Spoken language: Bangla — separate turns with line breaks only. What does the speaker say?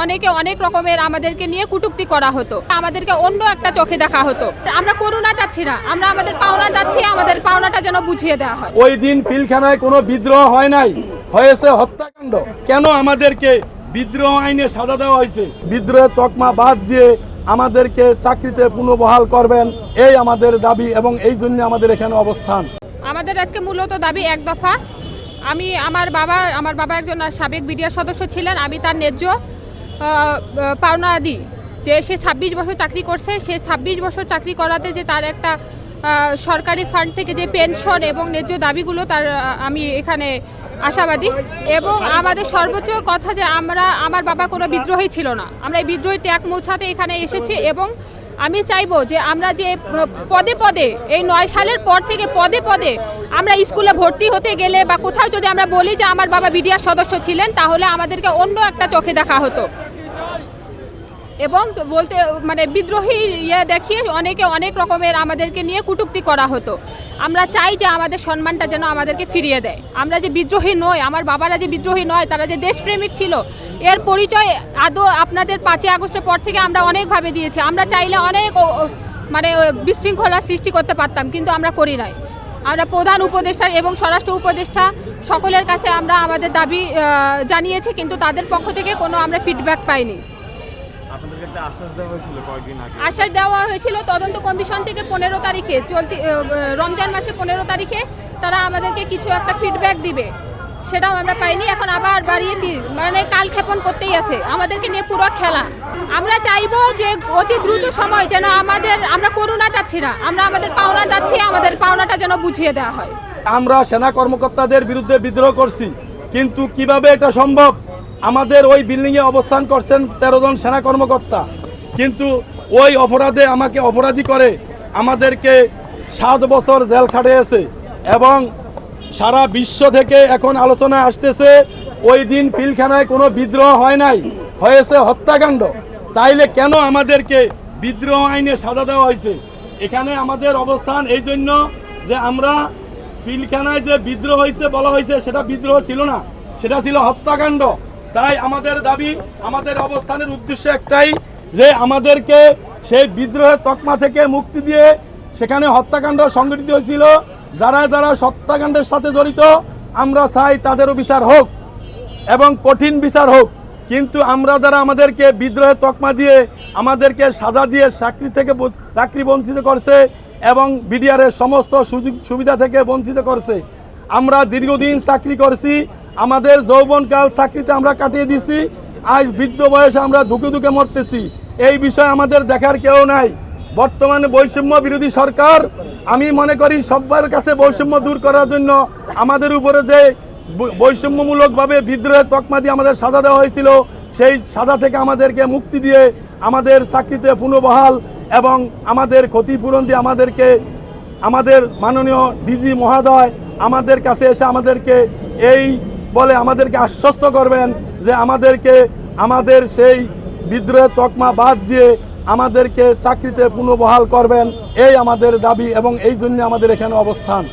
অনেকে অনেক রকমের আমাদেরকে নিয়ে কটূক্তি করা হতো, আমাদেরকে অন্য একটা চোখে দেখা হতো। আমরা করুণা চাচ্ছি না, আমরা আমাদের পাওনা চাচ্ছি, আমাদের পাওনাটা যেন বুঝিয়ে দেওয়া হয়।
ওই দিন পিলখানায় কোনো বিদ্রোহ হয় নাই, হয়েছে হত্যাকাণ্ড। কেন আমাদেরকে বিদ্রোহ আইনে সাজা দেওয়া হয়েছে? বিদ্রোহের তকমা বাদ দিয়ে আমাদেরকে চাকরিতে পুনর্বহাল করবেন, এই আমাদের দাবি এবং এই জন্য আমাদের এখানে অবস্থান।
আমাদের আজকে মূলত দাবি এক দফা। আমার বাবা একজন সাবেক বিডিআর সদস্য ছিলেন। আমি তার ন্যায্য পাওনা দিই যে সে 26 বছর চাকরি করছে, সে 26 বছর চাকরি করাতে যে তার একটা সরকারি ফান্ড থেকে যে পেনশন এবং ন্যায্য দাবিগুলো তার আমি এখানে আশাবাদী। এবং আমাদের সর্বোচ্চ কথা যে আমার বাবা কোনো বিদ্রোহী ছিল না, আমরা এই বিদ্রোহী ত্যাগ মোছাতে এখানে এসেছি। এবং আমি চাইবো যে আমরা যে পদে পদে এই 9 সালের পর থেকে পদে পদে আমরা স্কুলে ভর্তি হতে গেলে বা কোথাও যদি আমরা বলি যে আমার বাবা বিডিআর সদস্য ছিলেন, তাহলে আমাদেরকে অন্য একটা চোখে দেখা হতো এবং বলতে মানে বিদ্রোহী দেখিয়ে অনেকে অনেক রকমের আমাদেরকে নিয়ে কটূক্তি করা হতো। আমরা চাই যে আমাদের সম্মানটা যেন আমাদেরকে ফিরিয়ে দেয়। আমরা যে বিদ্রোহী নই, আমার বাবারা যে বিদ্রোহী নয়, তারা যে দেশপ্রেমিক ছিল, এর পরিচয় আদৌ আপনাদের 5ই আগস্টের পর থেকে আমরা অনেকভাবে দিয়েছি। আমরা চাইলে অনেক মানে বিশৃঙ্খলা সৃষ্টি করতে পারতাম, কিন্তু আমরা করি নাই। আমরা প্রধান উপদেষ্টা এবং স্বরাষ্ট্র উপদেষ্টা সকলের কাছে আমরা আমাদের দাবি জানিয়েছি, কিন্তু তাদের পক্ষ থেকে কোনো আমরা ফিডব্যাক পাইনি। আশ্বাস দেওয়া হয়েছিল তদন্ত কমিশন থেকে 15 তারিখে, চলতি রমজান মাসে 15 তারিখে তারা আমাদেরকে কিছু একটা ফিডব্যাক দিবে, সেটাও আমরা পাইনি। এখন আবার বাড়িয়ে মানে কালক্ষেপণ করতেই আছে আমাদেরকে নিয়ে পুরো খেলা। আমরা চাইবো যে অতি দ্রুত সময় যেন আমরা করুণা চাচ্ছি না, আমরা আমাদের পাওনা চাচ্ছি, আমাদের পাওনাটা যেন বুঝিয়ে দেওয়া হয়।
আমরা সেনা কর্মকর্তাদের বিরুদ্ধে বিদ্রোহ করছি, কিন্তু কিভাবে এটা সম্ভব? আমাদের ওই বিল্ডিংয়ে অবস্থান করছেন 13 জন সেনা কর্মকর্তা, কিন্তু ওই অপরাধে আমাকে অপরাধী করে আমাদেরকে 7 বছর জেল খাটিয়েছে। এবং সারা বিশ্ব থেকে এখন আলোচনায় আসতেছে ওই দিন পিলখানায় কোনো বিদ্রোহ হয় নাই, হয়েছে হত্যাকাণ্ড। তাইলে কেন আমাদেরকে বিদ্রোহ আইনে সাজা দেওয়া হয়েছে? এখানে আমাদের অবস্থান এই জন্য যে আমরা পিলখানায় যে বিদ্রোহ হয়েছে বলা হয়েছে, সেটা বিদ্রোহ ছিল না, সেটা ছিল হত্যাকাণ্ড। তাই আমাদের দাবি, আমাদের অবস্থানের উদ্দেশ্য একটাই, যে আমাদেরকে সেই বিদ্রোহের তকমা থেকে মুক্তি দিয়ে সেখানে হত্যাকাণ্ড সংঘটিত হয়েছিল, যারা যারা হত্যাকাণ্ডের সাথে জড়িত আমরা চাই তাদেরও বিচার হোক এবং কঠিন বিচার হোক। কিন্তু আমরা যারা আমাদেরকে বিদ্রোহের তকমা দিয়ে আমাদেরকে সাজা দিয়ে চাকরি বঞ্চিত করছে এবং বিডিআরের সমস্ত সুযোগ সুবিধা থেকে বঞ্চিত করছে, আমরা দীর্ঘদিন চাকরি করছি, আমাদের যৌবনকাল চাকরিতে আমরা কাটিয়ে দিছি, আজ বৃদ্ধ বয়সে আমরা ধুকে ধুকে মরতেছি। এই বিষয়ে আমাদের দেখার কেউ নাই। বর্তমানে বৈষম্য বিরোধী সরকার, আমি মনে করি সবার কাছে বৈষম্য দূর করার জন্য আমাদের উপরে যে বৈষম্যমূলকভাবে বিদ্রোহের তকমা দিয়ে আমাদের সাজা দেওয়া হয়েছিল, সেই সাজা থেকে আমাদেরকে মুক্তি দিয়ে আমাদের চাকরিতে পুনর্বহাল এবং আমাদের ক্ষতিপূরণ দিয়ে আমাদের মাননীয় ডিজি মহোদয় আমাদের কাছে এসে আমাদেরকে আমাদেরকে আশ্বস্ত করবেন যে আমাদের সেই বিদ্রোহের তকমা বাদ দিয়ে আমাদেরকে চাকরিতে পুনর্বহাল করবেন, এই আমাদের দাবি এবং এই জন্য আমাদের এখানে অবস্থান।